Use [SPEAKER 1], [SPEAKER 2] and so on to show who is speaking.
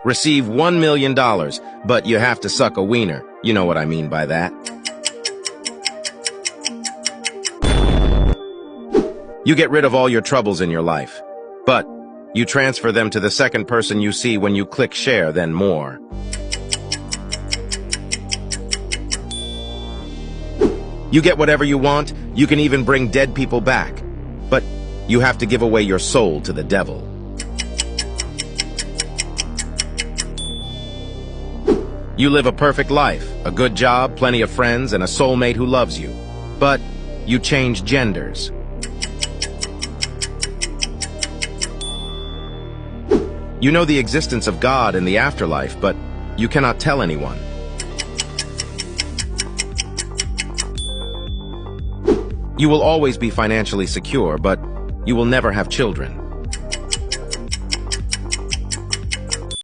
[SPEAKER 1] Receive $1 million, but you have to suck a wiener. You know what I mean by that. You get rid of all your troubles in your life, but you transfer them to the second person you see when you click share, then more. You get whatever you want, you can even bring dead people back, but you have to give away your soul to the devil. You live a perfect life, a good job, plenty of friends, and a soulmate who loves you, but you change genders. You know the existence of God and the afterlife, but you cannot tell anyone. You will always be financially secure, but you will never have children.